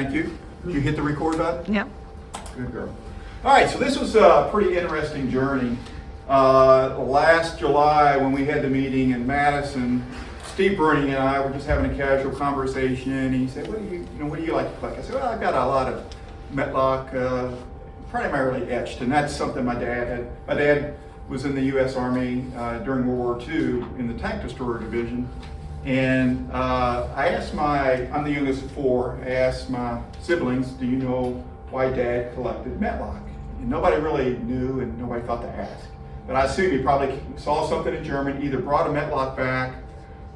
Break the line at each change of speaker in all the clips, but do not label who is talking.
thank you. Did you hit the record button?
Yep.
Good girl. All right, so this was a pretty interesting journey. Last July, when we had the meeting in Madison, Steve Burning and I were just having a casual conversation. He said, "What do you like to collect?" I said, "Well, I've got a lot of Metlock, primarily etched, and that's something my dad had. My dad was in the U.S. Army during World War II in the tank destroyer division, and I asked I'm the youngest of four. I asked my siblings, "Do you know why Dad collected Metlock?" And nobody really knew, and nobody thought to ask. But I assume he probably saw something in German, either brought a Metlock back,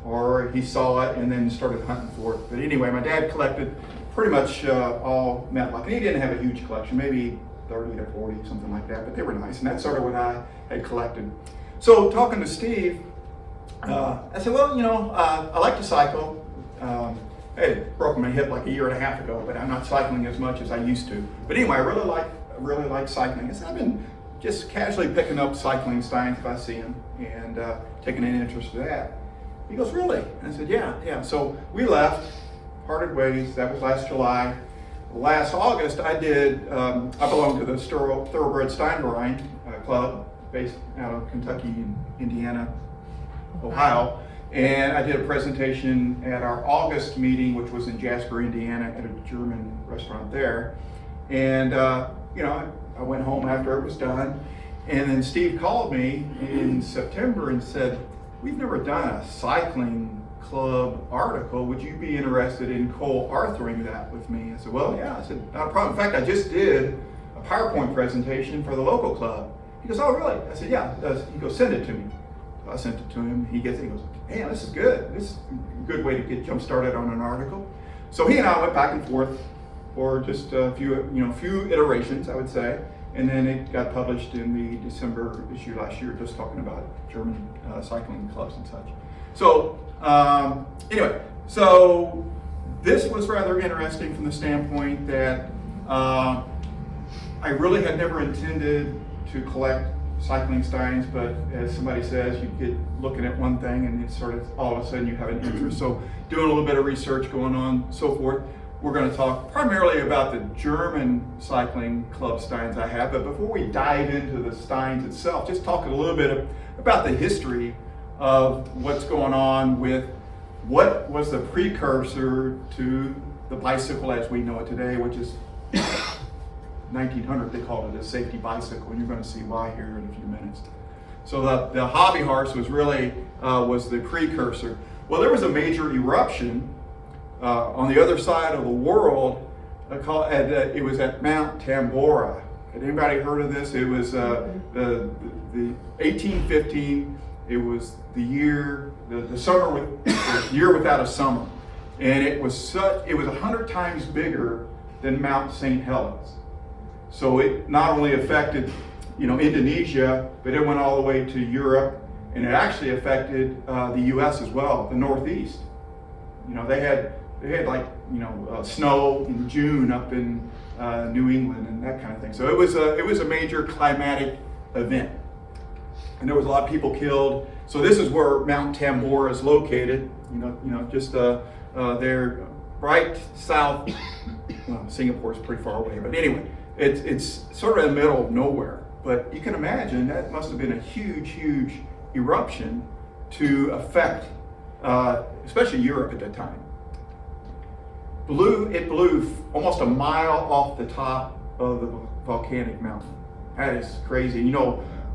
or he saw it and then started hunting for it. But anyway, my dad collected pretty much all Metlock. And he didn't have a huge collection, maybe 30 to 40, something like that, but they were nice. And that's sort of what I had collected. So talking to Steve, I said, "Well, I like to cycle. I had broken my hip like a year and a half ago, but I'm not cycling as much as I used to. But anyway, I really like cycling." I said, "I've been just casually picking up cycling Steins if I see them and taking an interest in that." He goes, "Really?" I said, yeah. So we left, parted ways. That was last July. Last August, I belonged to the Thoroughbred Steinverein club based out of Kentucky, Indiana, Ohio. And I did a presentation at our August meeting, which was in Jasper, Indiana, at a German restaurant there. And, I went home after it was done. And then Steve called me in September and said, "We've never done a cycling club article. Would you be interested in co-authoring that with me?" I said, "Well, yeah." I said, "Not a problem. In fact, I just did a PowerPoint presentation for the local club." He goes, "Oh, really?" I said, "Yeah." He goes, "Send it to me." So I sent it to him. He goes, "Man, this is good. This is a good way to get jump started on an article." So he and I went back and forth for just a few iterations, I would say. And then it got published in the December issue last year, just talking about German cycling clubs and such. So anyway, so this was rather interesting from the standpoint that I really had never intended to collect cycling Steins, but as somebody says, you get looking at one thing and it's sort of all of a sudden you have an interest. So doing a little bit of research going on, so forth. We're going to talk primarily about the German cycling club Steins I have, but before we dive into the Steins itself, just talk a little bit about the history of what's going on with what was the precursor to the bicycle as we know it today, which is 1900, they called it a safety bicycle, and you're going to see why here in a few minutes. So the hobby horse was really was the precursor. Well, there was a major eruption on the other side of the world. It was at Mount Tambora. Had anybody heard of this? It was the 1815. It was the year without a summer, and it was 100 times bigger than Mount St. Helens. So it not only affected Indonesia, but it went all the way to Europe, and it actually affected the U.S. as well, the Northeast. They had snow in June up in New England and that kind of thing. So it was a major climatic event, and there was a lot of people killed. So this is where Mount Tambora is located. Just there, right south. Well, Singapore is pretty far away, but anyway, it's sort of in the middle of nowhere. But you can imagine that must have been a huge eruption to affect, especially Europe at that time. It blew almost a mile off the top of the volcanic mountain. That is crazy.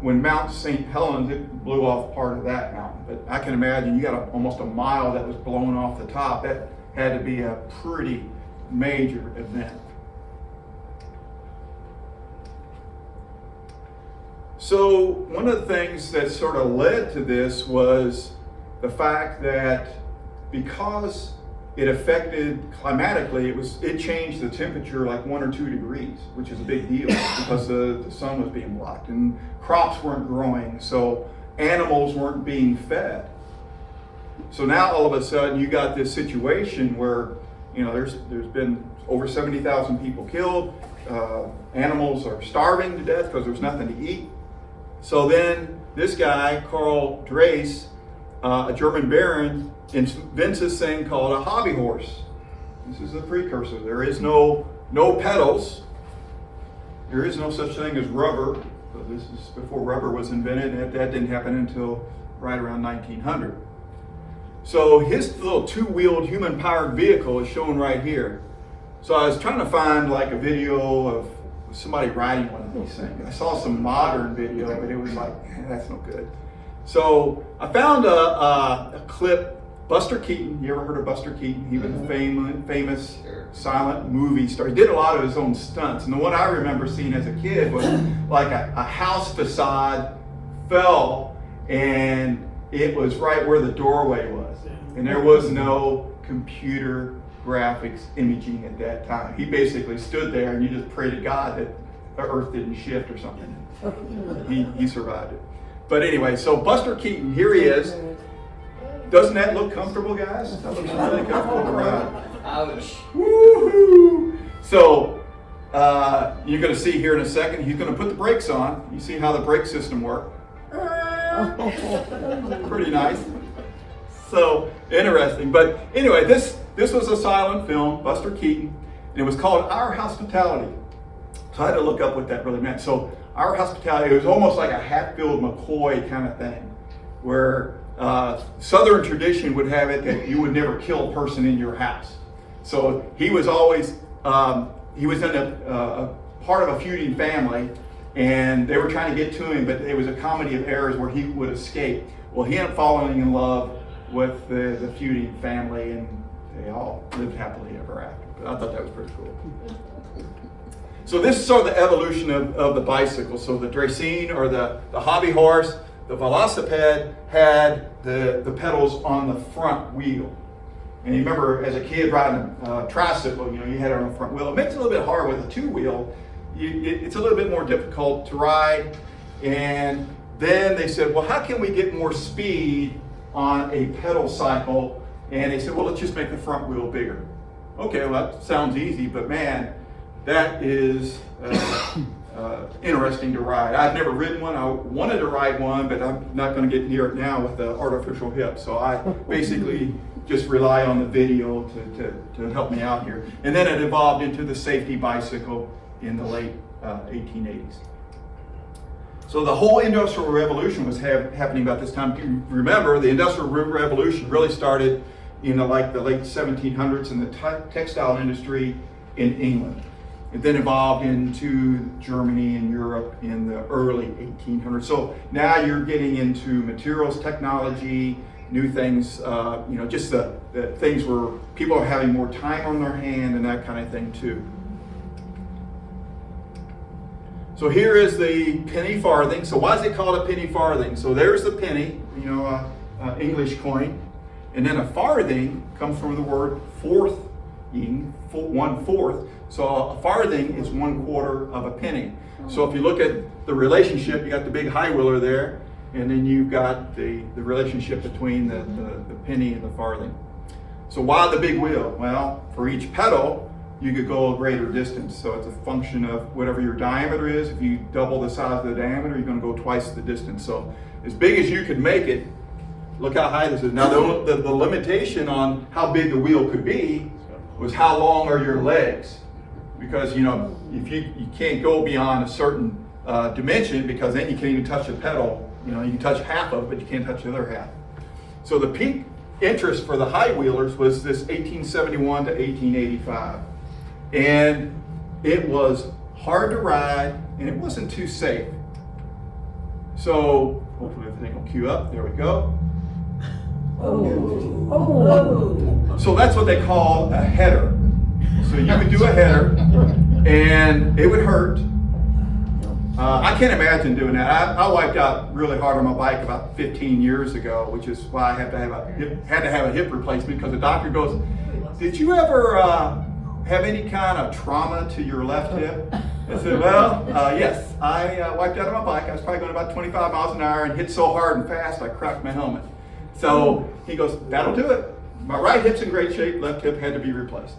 When Mount St. Helens, it blew off part of that mountain. But I can imagine you got almost a mile that was blown off the top. That had to be a pretty major event. So one of the things that sort of led to this was the fact that because it affected climatically, it changed the temperature like 1 or 2 degrees, which is a big deal because the sun was being blocked and crops weren't growing, so animals weren't being fed. So now all of a sudden you got this situation where there's been over 70,000 people killed. Animals are starving to death because there's nothing to eat. So then this guy, Karl Dreis, a German baron, invents this thing called a hobby horse. This is the precursor. There is no pedals. There is no such thing as rubber. So this is before rubber was invented, and that didn't happen until right around 1900. So his little two-wheeled human-powered vehicle is shown right here. So I was trying to find like a video of somebody riding one of these things. I saw some modern video, but it was like, that's no good. So I found a clip. Buster Keaton, you ever heard of Buster Keaton? He was a famous silent movie star. He did a lot of his own stunts. And the one I remember seeing as a kid was like a house facade fell, and it was right where the doorway was. And there was no computer graphics imaging at that time. He basically stood there and you just pray to God that the earth didn't shift or something. He survived it. But anyway, so Buster Keaton, here he is. Doesn't that look comfortable, guys? That looks really comfortable to ride.
Ouch.
Woohoo! So, you're going to see here in a second, he's going to put the brakes on. You see how the brake system works. Pretty nice. So, interesting. But anyway, this was a silent film, Buster Keaton, and it was called Our Hospitality. So I had to look up what that really meant. So, Our Hospitality, it was almost like a Hatfield McCoy kind of thing, where Southern tradition would have it that you would never kill a person in your house. So he was always, he was in a part of a feuding family, and they were trying to get to him, but it was a comedy of errors where he would escape. Well, he ended up falling in love with the feuding family, and they all lived happily ever after. But I thought that was pretty cool. So this is sort of the evolution of the bicycle. So the Dracaine, or the hobby horse, the velocipede had the pedals on the front wheel. And you remember as a kid riding a tricycle, you had it on the front wheel. It makes it a little bit hard with a two-wheel. It's a little bit more difficult to ride. And then they said, well, how can we get more speed on a pedal cycle? And they said, well, let's just make the front wheel bigger. Okay, well, that sounds easy, but man, that is interesting to ride. I've never ridden one. I wanted to ride one, but I'm not going to get near it now with the artificial hip. So I basically just rely on the video to help me out here. And then it evolved into the safety bicycle in the late 1880s. So the whole Industrial Revolution was happening about this time. You remember, the Industrial Revolution really started in the late 1700s in the textile industry in England. It then evolved into Germany and Europe in the early 1800s. So now you're getting into materials technology, new things, just the things where people are having more time on their hand and that kind of thing too. So here is the penny farthing. So why is it called a penny farthing? So there's the penny, English coin. And then a farthing comes from the word fourthing, 1/4. So a farthing is 1/4 of a penny. So if you look at the relationship, you got the big high wheeler there, and then you've got the relationship between the penny and the farthing. So why the big wheel? Well, for each pedal, you could go a greater distance. So it's a function of whatever your diameter is. If you double the size of the diameter, you're going to go twice the distance. So as big as you could make it, look how high this is. Now the limitation on how big the wheel could be was how long are your legs. Because if you can't go beyond a certain dimension, because then you can't even touch the pedal. You can touch half of it, but you can't touch the other half. So the peak interest for the high wheelers was this 1871 to 1885. And it was hard to ride, and it wasn't too safe. So hopefully everything will queue up. There we go. So that's what they call a header. So you would do a header, and it would hurt. I can't imagine doing that. I wiped out really hard on my bike about 15 years ago, which is why I had to have a hip replacement, because the doctor goes, "Did you ever have any kind of trauma to your left hip?" I said, "Well, yes. I wiped out on my bike. I was probably going about 25 miles an hour and hit so hard and fast I cracked my helmet." So he goes, "That'll do it. My right hip's in great shape. Left hip had to be replaced."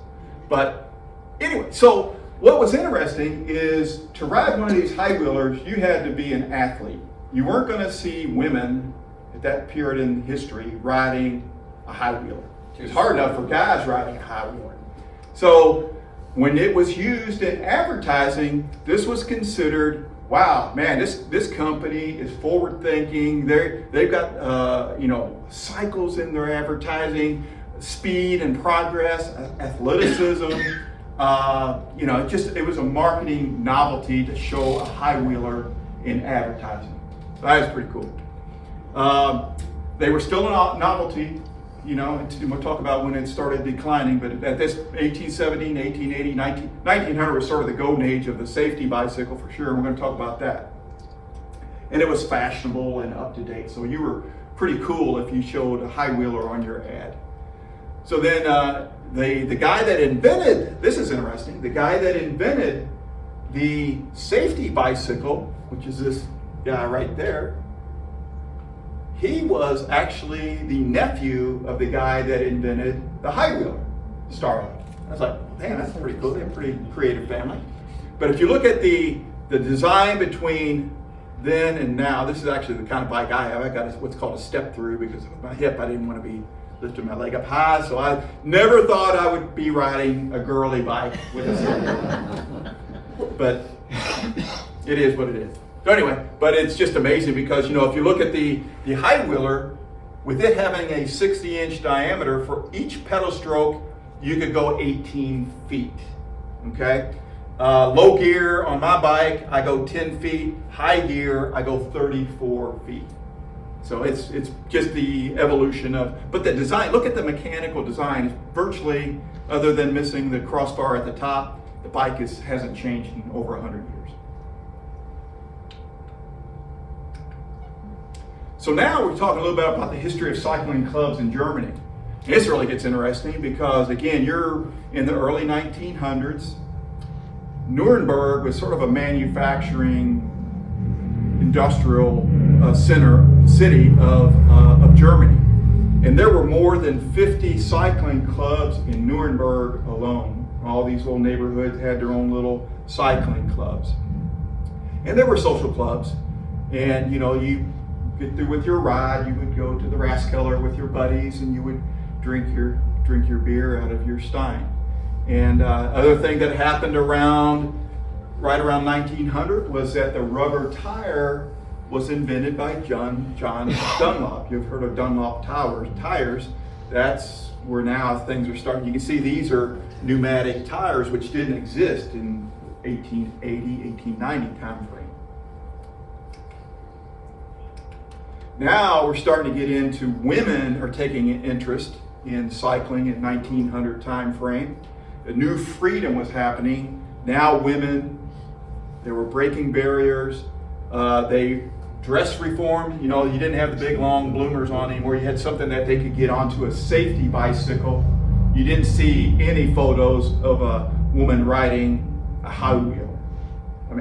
But anyway, so what was interesting is to ride one of these high wheelers, you had to be an athlete. You weren't going to see women at that period in history riding a high wheeler. It was hard enough for guys riding a high wheeler. So when it was used in advertising, this was considered, wow, man, this company is forward thinking. They've got cycles in their advertising, speed and progress, athleticism. It was a marketing novelty to show a high wheeler in advertising. So that was pretty cool. They were still a novelty, and we'll talk about when it started declining, but at this 1870, 1880, 1900 was sort of the golden age of the safety bicycle for sure, and we're going to talk about that. And it was fashionable and up to date, so you were pretty cool if you showed a high wheeler on your ad. So then the guy that invented, this is interesting, the guy that invented the safety bicycle, which is this guy right there, he was actually the nephew of the guy that invented the high wheeler, Starlight. I was like, man, that's pretty cool. They're a pretty creative family. But if you look at the design between then and now, this is actually the kind of bike I have. I got what's called a step through because of my hip. I didn't want to be lifting my leg up high, so I never thought I would be riding a girly bike with a step. But it is what it is. So anyway, but it's just amazing because, if you look at the high wheeler, with it having a 60-inch diameter, for each pedal stroke, you could go 18 feet, okay? Low gear on my bike, I go 10 feet. High gear, I go 34 feet. So it's just the evolution of, but the design, look at the mechanical design. Virtually, other than missing the crossbar at the top, the bike hasn't changed in over 100 years. So now we're talking a little bit about the history of cycling clubs in Germany. This really gets interesting because, again, you're in the early 1900s. Nuremberg was sort of a manufacturing, industrial city of Germany. And there were more than 50 cycling clubs in Nuremberg alone. All these little neighborhoods had their own little cycling clubs. And there were social clubs. And, you get through with your ride, you would go to the Rathskeller with your buddies and you would drink your beer out of your Stein. And other thing that happened right around 1900 was that the rubber tire was invented by John Dunlop. You've heard of Dunlop tires. That's where now things are starting. You can see these are pneumatic tires which didn't exist in 1880, 1890 time frame. Now we're starting to get into women are taking an interest in cycling in 1900 time frame. A new freedom was happening. Now women, they were breaking barriers. They dress reformed. You didn't have the big long bloomers on anymore. You had something that they could get onto a safety bicycle. You didn't see any photos of a woman riding a high wheel.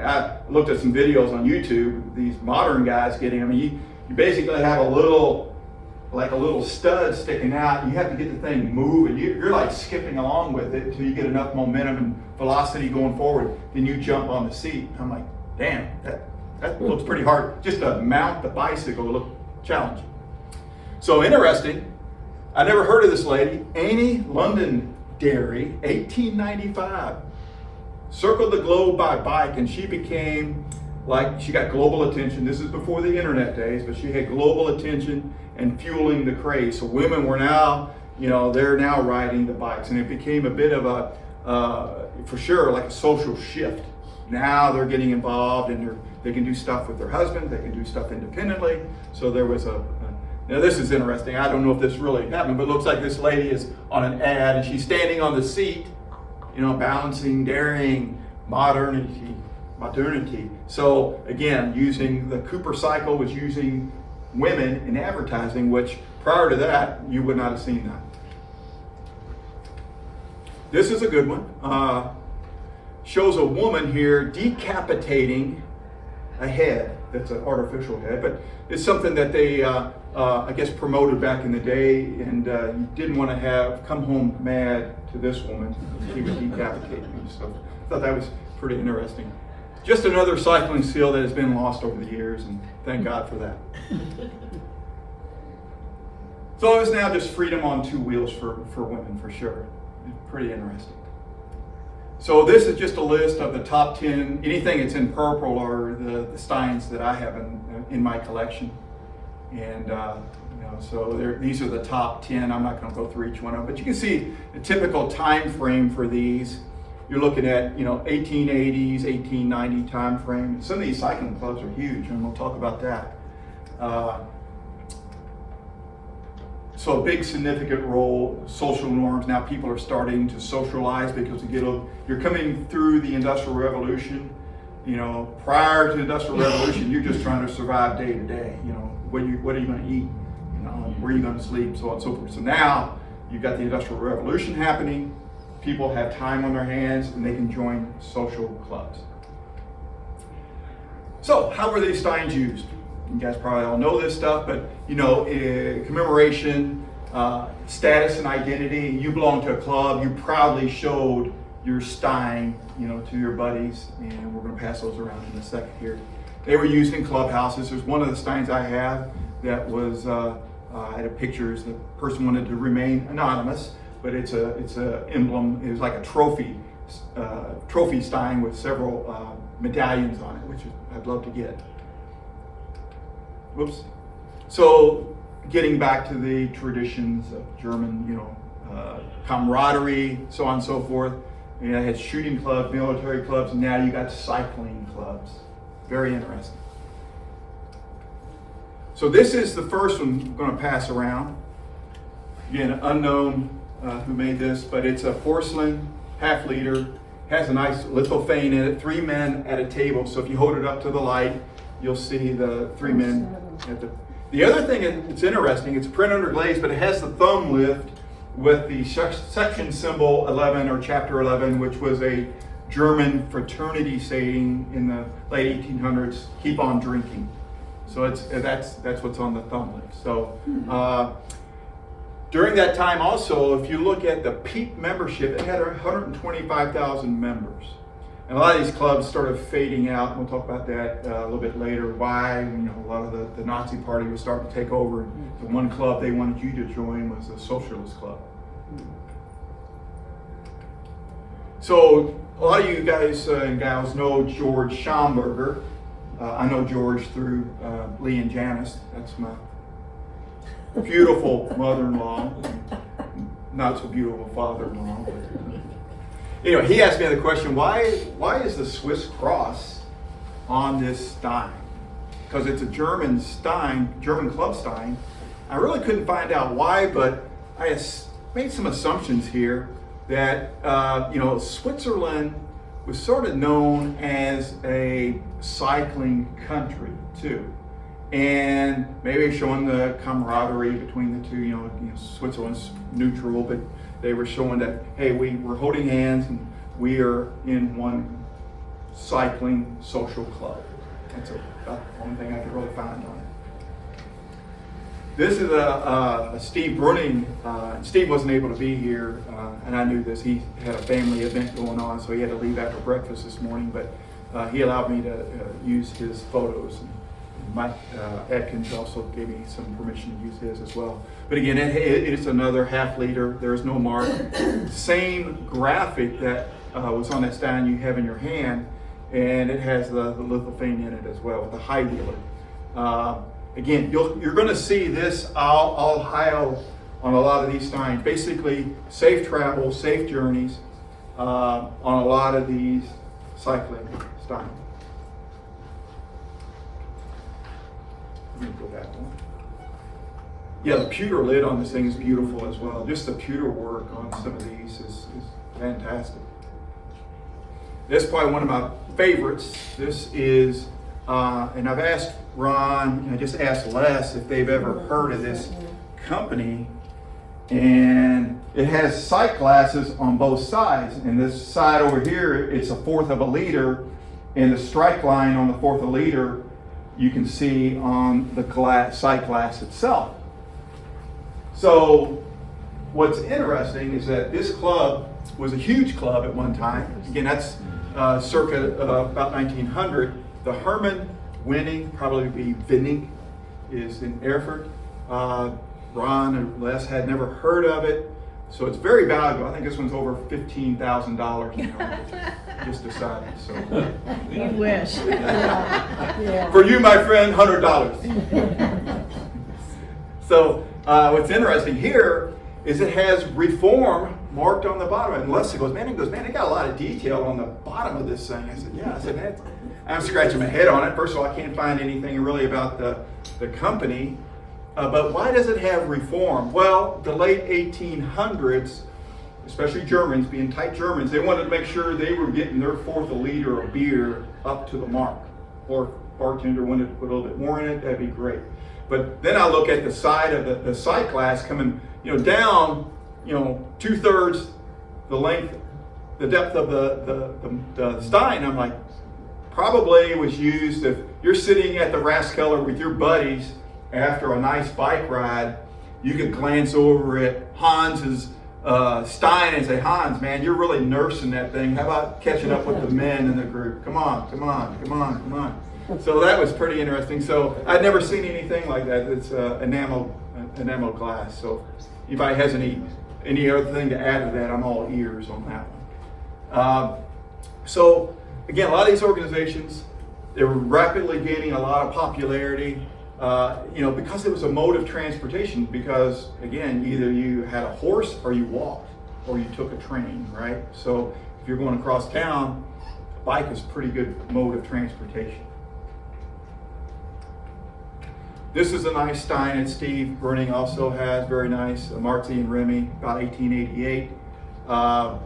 I looked at some videos on YouTube, these modern guys you basically have a little stud sticking out. You have to get the thing moving. You're like skipping along with it until you get enough momentum and velocity going forward. Then you jump on the seat. I'm like, damn, that looks pretty hard. Just to mount the bicycle looked challenging. So interesting. I never heard of this lady, Annie Londonderry, 1895. Circled the globe by bike, and she became she got global attention. This is before the internet days, but she had global attention and fueling the craze. So women were now, they're now riding the bikes, and it became a bit of for sure, like a social shift. Now they're getting involved, and they can do stuff with their husband. They can do stuff independently. So there was now this is interesting. I don't know if this really happened, but it looks like this lady is on an ad, and she's standing on the seat, balancing, daring, modernity. So again, using the Cooper cycle was using women in advertising, which prior to that, you would not have seen that. This is a good one. Shows a woman here decapitating a head. That's an artificial head, but it's something that they, I guess, promoted back in the day, and you didn't want to come home mad to this woman. She was decapitating you. So I thought that was pretty interesting. Just another cycling skill that has been lost over the years, and thank God for that. So it's now just freedom on two wheels for women, for sure. Pretty interesting. So this is just a list of the top 10. Anything that's in purple are the Steins that I have in my collection. And so these are the top 10. I'm not going to go through each one of them, but you can see the typical time frame for these. You're looking at 1880s, 1890 time frame. Some of these cycling clubs are huge, and we'll talk about that. So a big significant role, social norms. Now people are starting to socialize because you're coming through the Industrial Revolution. Prior to the Industrial Revolution, you're just trying to survive day to day. What are you going to eat? Where are you going to sleep? So on and so forth. So now you've got the Industrial Revolution happening. People have time on their hands and they can join social clubs. So how were these Steins used? You guys probably all know this stuff, but commemoration, status and identity. You belong to a club, you proudly showed your Stein, to your buddies, and we're going to pass those around in a second here. They were used in clubhouses. There's one of the Steins I have that was, I had pictures. The person wanted to remain anonymous, but it's a emblem. It was like a trophy Stein with several medallions on it, which I'd love to get. Whoops. So getting back to the traditions of German, camaraderie, so on and so forth. It had shooting clubs, military clubs, and now you got cycling clubs. Very interesting. So this is the first one I'm going to pass around. Again, unknown who made this, but it's a porcelain half-liter. Has a nice lithophane in it. 3 men at a table. So if you hold it up to the light, you'll see the 3 men at the other thing that's interesting, it's print under glaze, but it has the thumb lift with the section symbol 11 or chapter 11, which was a German fraternity saying in the late 1800s, keep on drinking. So that's what's on the thumb lift. So during that time also, if you look at the peak membership, it had 125,000 members. And a lot of these clubs started fading out, and we'll talk about that a little bit later. Why? A lot of the Nazi party was starting to take over. The one club they wanted you to join was a socialist club. So a lot of you guys and gals know George Schaumburger. I know George through Lee and Janice. That's my beautiful mother-in-law, not so beautiful father-in-law. Anyway, he asked me the question, why is the Swiss cross on this Stein? Because it's a German Stein, German club Stein. I really couldn't find out why, but I made some assumptions here that, Switzerland was sort of known as a cycling country too. And maybe showing the camaraderie between the two, Switzerland's neutral, but they were showing that, hey, we're holding hands and we are in one cycling social club. That's about the only thing I could really find on it. This is a Steve Bruning. Steve wasn't able to be here, and I knew this. He had a family event going on, so he had to leave after breakfast this morning, but he allowed me to use his photos. Mike Atkins also gave me some permission to use his as well. But again, it is another half-liter. There is no mark. Same graphic that was on that Stein you have in your hand, and it has the lithophane in it as well with the high wheeler. Again, you're going to see this all Ohio on a lot of these Steins. Basically, safe travel, safe journeys on a lot of these cycling Steins. Go back one. Yeah, the pewter lid on this thing is beautiful as well. Just the pewter work on some of these is fantastic. This is probably one of my favorites. This is, and I've asked Ron, I just asked Les if they've ever heard of this company. And it has sight glasses on both sides. And this side over here, it's 1/4 of a liter. And the strike line on the 1/4 of a liter you can see on the sight glass itself. So what's interesting is that this club was a huge club at one time. Again, that's circa about 1900. The Hermann winning, probably be Winning, is in Erfurt. Ron and Les had never heard of it. So it's very valuable. I think this one's over $15,000 now. Just decided. So
You wish. Yeah.
for you, my friend, $100. So what's interesting here is it has reform marked on the bottom. And Leslie goes, man, they got a lot of detail on the bottom of this thing. I said, yeah. I said, man, I'm scratching my head on it. First of all, I can't find anything really about the company. But why does it have reform? Well, the late 1800s, especially Germans, being tight Germans, they wanted to make sure they were getting their fourth a liter of beer up to the mark. Or bartender wanted to put a little bit more in it, that'd be great. But then I look at the side of the side glass coming, down, 2/3 the length, the depth of the Stein. I'm like, probably was used if you're sitting at the Rathskeller with your buddies after a nice bike ride, you could glance over at Hans's Stein and say, Hans, man, you're really nursing that thing. How about catching up with the men in the group? Come on. So that was pretty interesting. So I'd never seen anything like that. It's enamel glass. So if anybody has any other thing to add to that, I'm all ears on that one. So again, a lot of these organizations, they were rapidly gaining a lot of popularity. Because it was a mode of transportation, because again, either you had a horse or you walked or you took a train, right? So if you're going across town, a bike is a pretty good mode of transportation. This is a nice Stein and Steve Burning also has, very nice, Marzi and Remy, about 1888. The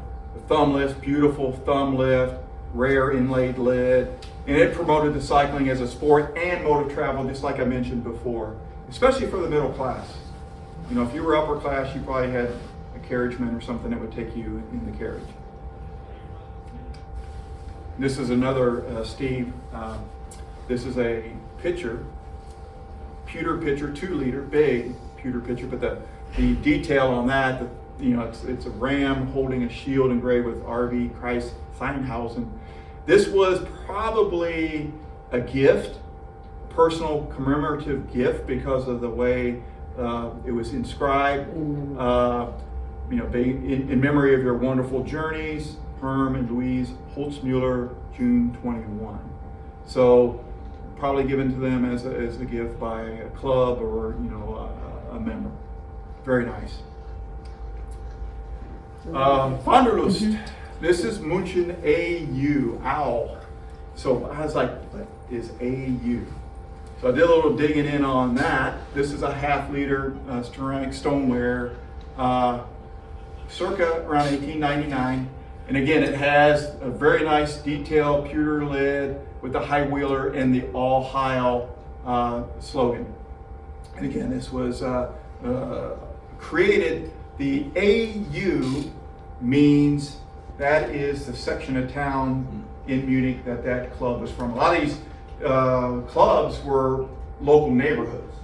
thumb lift, beautiful thumb lift, rare inlaid lid. And it promoted the cycling as a sport and mode of travel, just like I mentioned before, especially for the middle class. If you were upper class, you probably had a carriageman or something that would take you in the carriage. This is another Steve. This is a pitcher, pewter pitcher, 2-liter, big pewter pitcher, but the detail on that, it's a ram holding a shield engraved with R.V. Christ Seinhausen. This was probably a gift, personal commemorative gift, because of the way it was inscribed. In memory of your wonderful journeys, Herm and Louise Holtzmuller, June 21. So probably given to them as a gift by a club or a member. Very nice. Wanderlust. This is München AU, OWL. So I was like, what is AU? So I did a little digging in on that. This is a half-liter ceramic stoneware, circa around 1899. And again, it has a very nice detailed pewter lid with the high wheeler and the All Heil slogan. And again, this was created, the AU means that is the section of town in Munich that club was from. A lot of these clubs were local neighborhoods,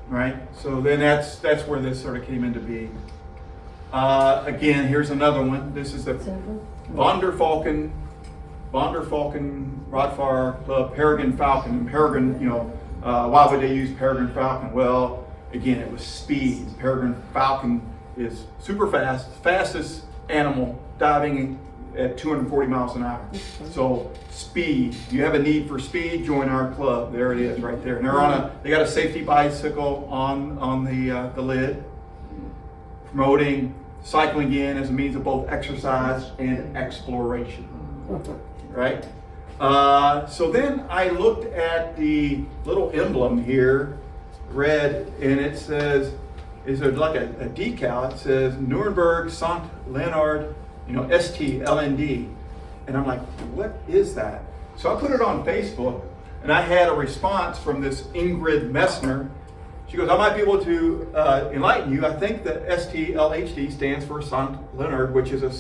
right? So then that's where this sort of came into being. Again, here's another one. This is the Vonderfalken Radfahrer Club, Peregrine Falcon. And Peregrine, why would they use Peregrine Falcon? Well, again, it was speed. Peregrine Falcon is super fast, fastest animal diving at 240 miles an hour. So speed, you have a need for speed, join our club. There it is right there. And they got a safety bicycle on the lid, promoting cycling in as a means of both exercise and exploration, right? So then I looked at the little emblem here, red, and it says, is there like a decal? It says Nuremberg St. Leonard, STLND. And I'm like, what is that? So I put it on Facebook, and I had a response from this Ingrid Messner. She goes, I might be able to enlighten you. I think that STLHD stands for St. Leonard, which is a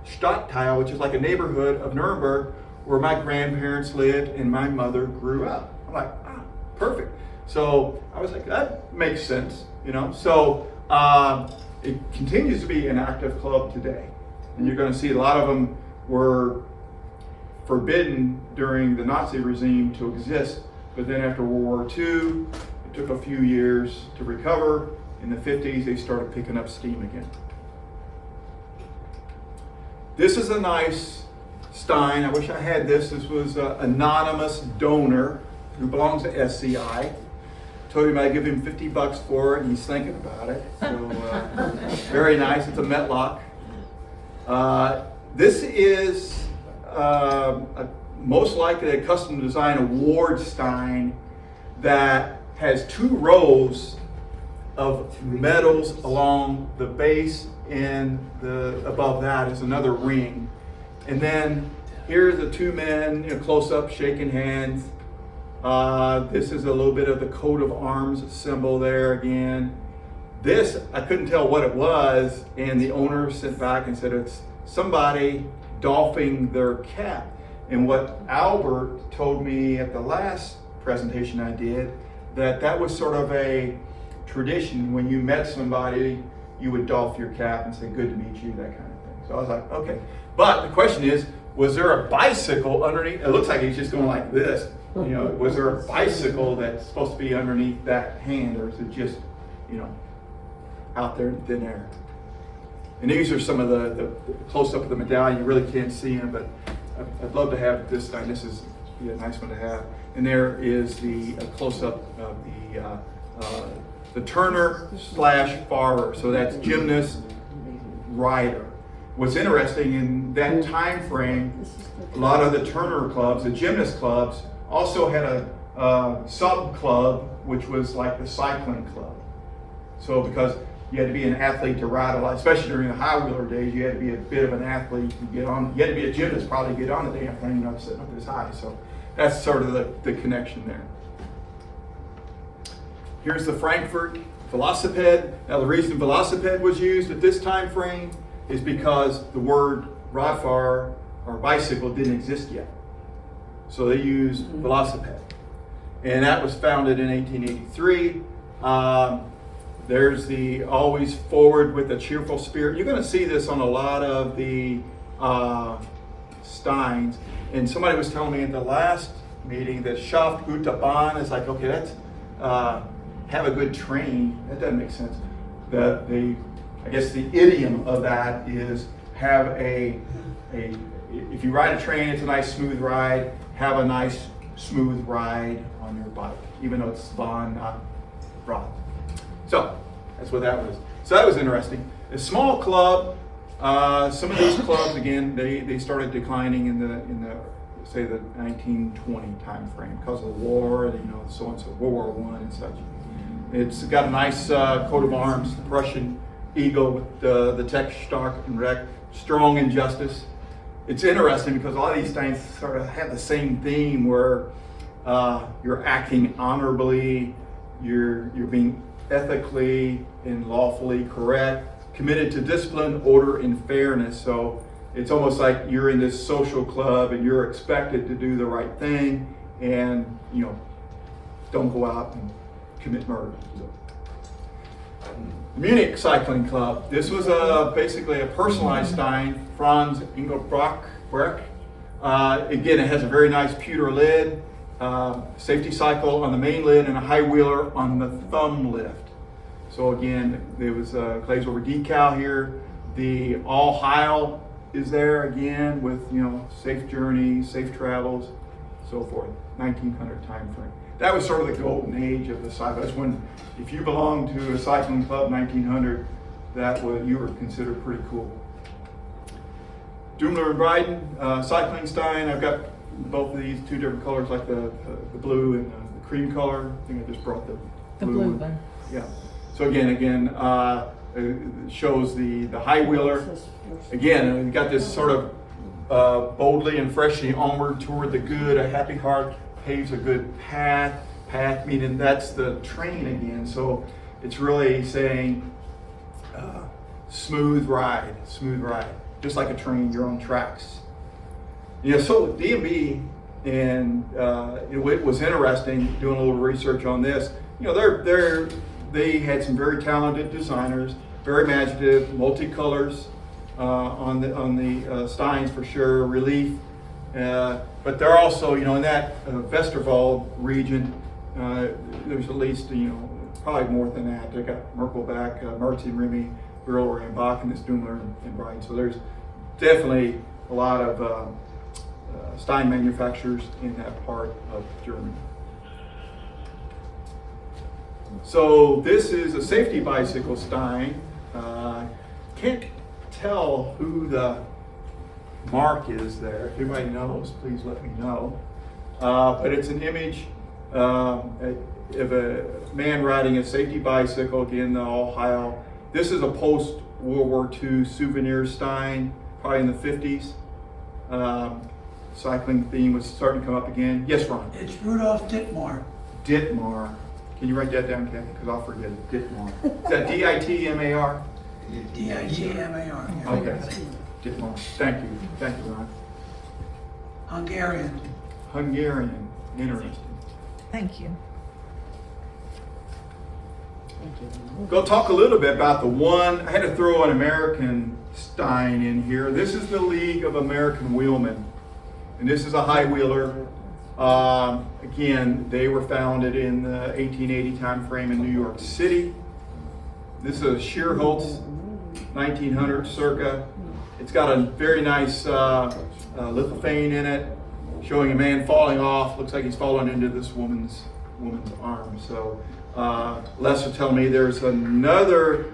Stadtteil, which is like a neighborhood of Nuremberg where my grandparents lived and my mother grew up. I'm like, perfect. So I was like, that makes sense, So it continues to be an active club today. And you're going to see a lot of them were forbidden during the Nazi regime to exist. But then after World War II, it took a few years to recover. In the 50s, they started picking up steam again. This is a nice Stein. I wish I had this. This was an anonymous donor who belongs to SCI. Told him I'd give him $50 for it, and he's thinking about it. So very nice. It's a Metlock. This is most likely a custom design award Stein that has 2 rows of medals along the base, and above that is another ring. And then here are the 2 men, close up, shaking hands. This is a little bit of the coat of arms symbol there again. This, I couldn't tell what it was, and the owner sent back and said it's somebody doffing their cap. And what Albert told me at the last presentation I did, that was sort of a tradition. When you met somebody, you would doff your cap and say, good to meet you, that kind of thing. So I was like, okay. But the question is, was there a bicycle underneath? It looks like he's just going like this. Was there a bicycle that's supposed to be underneath that hand, or is it just, out there in thin air? And these are some of the close-up of the medallion. You really can't see them, but I'd love to have this time. This is be a nice one to have. And there is the close-up of the turner / farer. So that's gymnast, rider. What's interesting in that time frame, a lot of the turner clubs, the gymnast clubs, also had a sub-club, which was like the cycling club. So because you had to be an athlete to ride a lot, especially during the high wheeler days, you had to be a bit of an athlete to get on. You had to be a gymnast probably to get on the damn thing, sitting up this high. So that's sort of the connection there. Here's the Frankfurt velocipede. Now the reason velocipede was used at this time frame is because the word Radfahr or bicycle didn't exist yet. So they used velocipede. And that was founded in 1883. There's the always forward with a cheerful spirit. You're going to see this on a lot of the Steins. And somebody was telling me at the last meeting that Schaft gute Bahn is like, okay, that's have a good train. That doesn't make sense. I guess the idiom of that is have if you ride a train, it's a nice smooth ride. Have a nice smooth ride on your bike, even though it's Bahn, not Rad. So that's what that was. So that was interesting. A small club. Some of these clubs, again, they started declining in the say the 1920 time frame because of the war, so and so, World War I and such. It's got a nice coat of arms, Prussian eagle with the text stark and recht, strong in justice. It's interesting because a lot of these things sort of have the same theme where you're acting honorably, you're being ethically and lawfully correct, committed to discipline, order, and fairness. So it's almost like you're in this social club and you're expected to do the right thing and, don't go out and commit murder. Munich Cycling Club. This was basically a personalized Stein, Franz Engelbrecht. Again, it has a very nice pewter lid, safety cycle on the main lid, and a high wheeler on the thumb lift. So again, there was a glaze over decal here. The all Heil is there again with safe journeys, safe travels, so forth. 1900 time frame. That was sort of the golden age of the cycle. That's when, if you belonged to a cycling club 1900, you were considered pretty cool. Daimler and Bryden, cycling Stein. I've got both of these 2 different colors, like the blue and the cream color. I think I just brought the blue one. Yeah. So again, it shows the high wheeler. Again, we got this sort of boldly and freshly onward toward the good. A happy heart paves a good path. Path meaning that's the train again. So it's really saying smooth ride. Just like a train, you're on tracks. So DMB, and it was interesting doing a little research on this. They had some very talented designers, very imaginative, multicolors on the Steins for sure, relief. But they're also, in that Westerwald region, there's at least, probably more than that. They got Merkelbach, Mertz and Remy, Brewer and Bach, and this Daimler and Bryden. So there's definitely a lot of Stein manufacturers in that part of Germany. So this is a safety bicycle Stein. Can't tell who the mark is there. If anybody knows, please let me know. But it's an image of a man riding a safety bicycle, again, the Ohio. This is a post-World War II souvenir Stein, probably in the 50s. Cycling theme was starting to come up again. Yes, Ron?
It's Rudolf Dittmar.
Dittmar. Can you write that down, Kathy? Because I'll forget it. Dittmar. Is that D-I-T-M-A-R?
D-I-T-M-A-R. yeah.
Okay. Dittmar. Thank you. Thank you, Ron.
Hungarian.
Hungarian. Interesting.
Thank you.
Go talk a little bit about the one. I had to throw an American Stein in here. This is the League of American Wheelmen. And this is a high wheeler. Again, they were founded in the 1880 time frame in New York City. This is a Sheerholz 1900 circa. It's got a very nice lithophane in it, showing a man falling off. Looks like he's fallen into this woman's arm. So Les will tell me there's another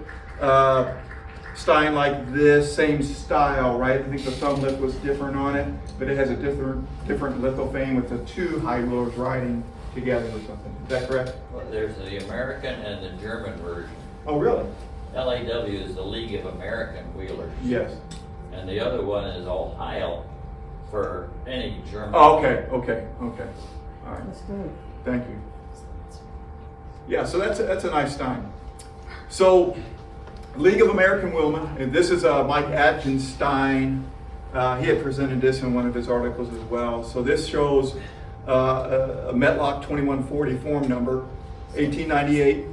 Stein like this, same style, right? I think the thumb lift was different on it, but it has a different lithophane with the two high wheelers riding together or something. Is that correct?
Well, there's the American and the German version.
Oh, really?
LAW is the League of American Wheelers.
Yes.
And the other one is Ohio for any German.
Oh, okay. All right.
That's good.
Thank you. Yeah, so that's a nice Stein. So, League of American Wheelmen, and this is Mike Atkins Stein. He had presented this in one of his articles as well. So this shows a Metlock 2140 form number, 1898,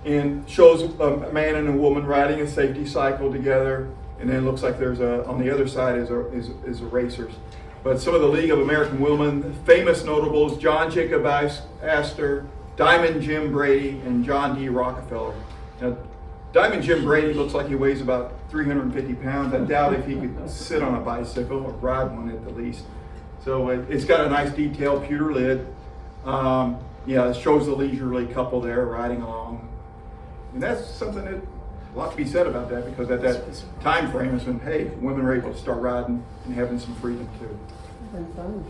and shows a man and a woman riding a safety cycle together. And then it looks like there's on the other side is racers. But some of the League of American Wheelmen, famous notables: John Jacob Astor, Diamond Jim Brady, and John D. Rockefeller. Now, Diamond Jim Brady looks like he weighs about 350 pounds. I doubt if he could sit on a bicycle or ride one at the least. So it's got a nice detailed pewter lid. Yeah, it shows the leisurely couple there riding along. And that's something that a lot to be said about that, because at that time frame is when, hey, women were able to start riding and having some freedom too.
Been fun.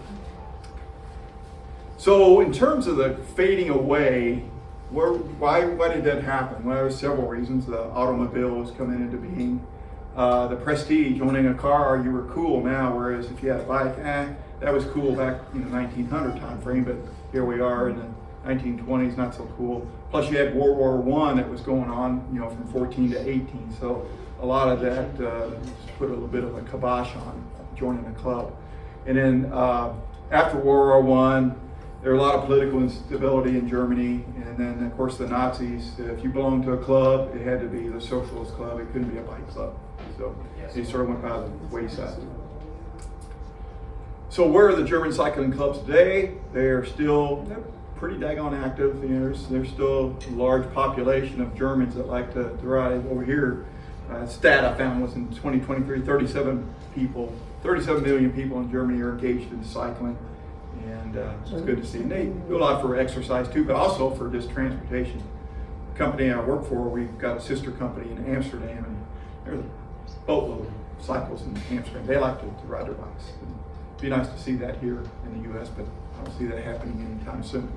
So in terms of the fading away, why did that happen? Well, there were several reasons. The automobile was coming into being. The prestige, owning a car, you were cool now, whereas if you had a bike, that was cool back in the 1900 time frame, but here we are in the 1920s, not so cool. Plus you had World War I that was going on, from 14 to 18, so a lot of that put a little bit of a kibosh on joining a club. And then after World War I, there were a lot of political instability in Germany, and then of course the Nazis. If you belonged to a club, it had to be the socialist club. It couldn't be a bike club. So they sort of went by the wayside. So where are the German cycling clubs today? They're pretty daggone active. There's still a large population of Germans that like to ride. Over here, stat I found was in 2023, 37 million people in Germany are engaged in cycling. And it's good to see. And they do a lot for exercise too, but also for just transportation. The company I work for, we've got a sister company in Amsterdam, and there's a boatload of cycles in Amsterdam. They like to ride their bikes. It'd be nice to see that here in the U.S., but I don't see that happening anytime soon.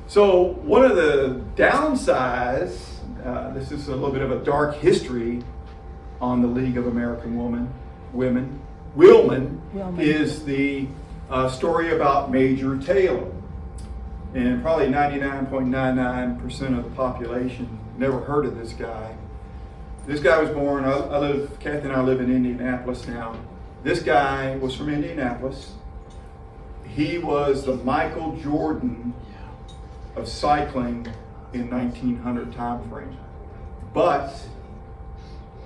So one of the downsides, this is a little bit of a dark history on the League of American Wheelmen, is the story about Major Taylor. And probably 99.99% of the population never heard of this guy. This guy was born, Kathy and I live in Indianapolis now. This guy was from Indianapolis. He was the Michael Jordan of cycling in 1900 time frame. But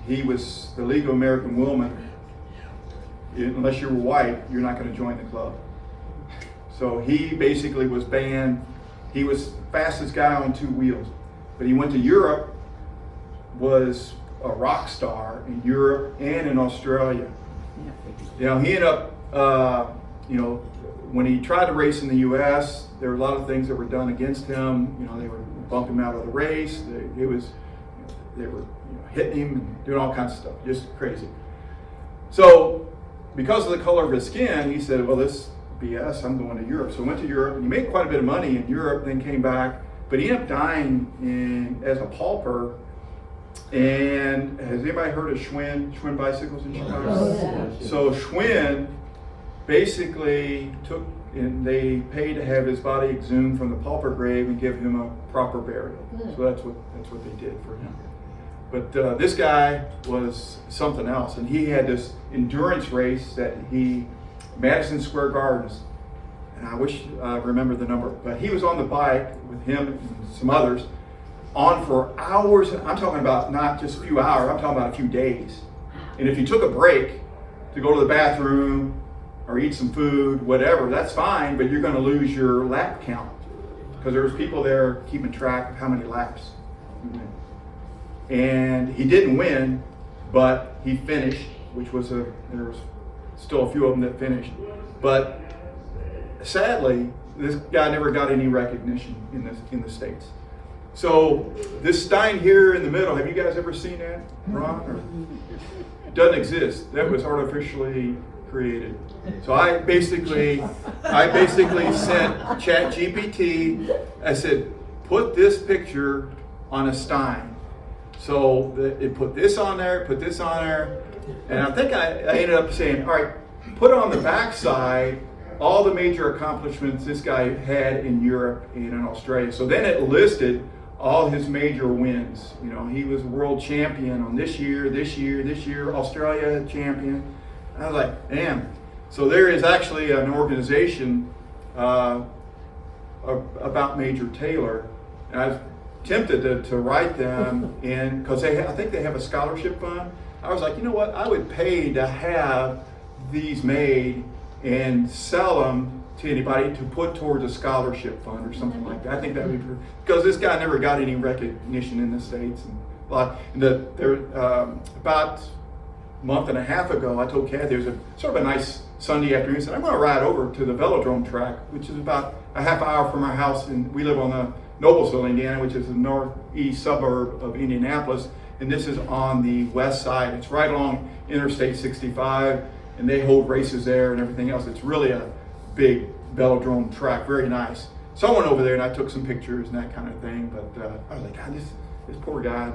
he was the League of American Wheelmen. Unless you were white, you're not going to join the club. So he basically was banned. He was the fastest guy on two wheels. But he went to Europe, was a rock star in Europe and in Australia. You know, he ended up, you know, when he tried to race in the U.S., there were a lot of things that were done against him. You know, they would bump him out of the race. They were hitting him and doing all kinds of stuff, just crazy. So, because of the color of his skin, he said, well, this BS, I'm going to Europe. So he went to Europe, and he made quite a bit of money in Europe, then came back, but he ended up dying as a pauper. And has anybody heard of Schwinn bicycles in Chicago?
Oh, yeah.
So Schwinn basically took, and they paid to have his body exhumed from the pauper grave and give him a proper burial. So that's what they did for him. But this guy was something else, and he had this endurance race that Madison Square Gardens, and I wish I remember the number, but he was on the bike with him and some others on for hours. I'm talking about not just a few hours, I'm talking about a few days. And if you took a break to go to the bathroom or eat some food, whatever, that's fine, but you're going to lose your lap count because there was people there keeping track of how many laps you went. And he didn't win, but he finished, which was there was still a few of them that finished. But sadly, this guy never got any recognition in the States. So this Stein here in the middle, have you guys ever seen that, Ron? Or, it doesn't exist. That was artificially created. So I basically sent ChatGPT. I said, put this picture on a Stein. So it put this on there, and I think I ended up saying, all right, put on the back side all the major accomplishments this guy had in Europe and in Australia. So then it listed all his major wins. You know, he was world champion on this year, Australia champion. I was like, damn. So there is actually an organization about Major Taylor, and I was tempted to write them in, because I think they have a scholarship fund. I was like, you know what, I would pay to have these made and sell them to anybody to put towards a scholarship fund or something like that. I think that would be, because this guy never got any recognition in the States. And about a month and a half ago, I told Kathy, there's a sort of a nice Sunday afternoon, I said, I'm going to ride over to the velodrome track, which is about a half hour from our house, and we live on the Noblesville, Indiana, which is the northeast suburb of Indianapolis, and this is on the west side. It's right along Interstate 65, and they hold races there and everything else. It's really a big velodrome track, very nice. So I went over there and I took some pictures and that kind of thing, but I was like, God, this poor guy,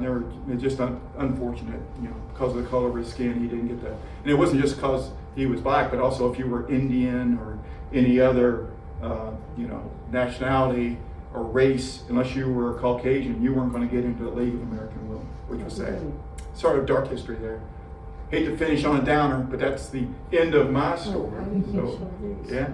it's just unfortunate, you know, because of the color of his skin, he didn't get that. And it wasn't just because he was black, but also if you were Indian or any other, nationality or race, unless you were Caucasian, you weren't going to get into the League of American Women, which was sad. Sort of dark history there. Hate to finish on a downer, but that's the end of my story. So, yeah.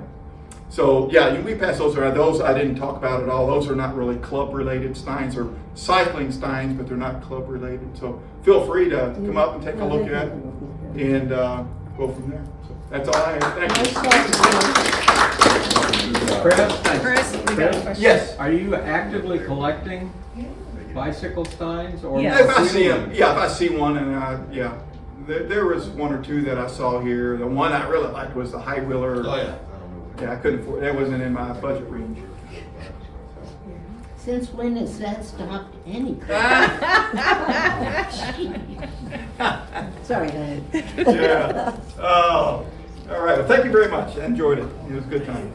So, yeah, we pass those around. Those I didn't talk about at all. Those are not really club-related. Steins are cycling Steins, but they're not club-related. So feel free to come up and take a look at it and go from there. So that's all I have. Thank you.
Chris,
Yes.
are you actively collecting bicycle Steins? Or
Yeah.
If I see them, if I see one, and there was one or two that I saw here. The one I really liked was the high wheeler.
Oh, yeah.
Yeah, I couldn't afford. That wasn't in my budget range.
Since when has that stopped any? Sorry,
Yeah. Oh, all right. Well, thank you very much. I enjoyed it. It was a good time.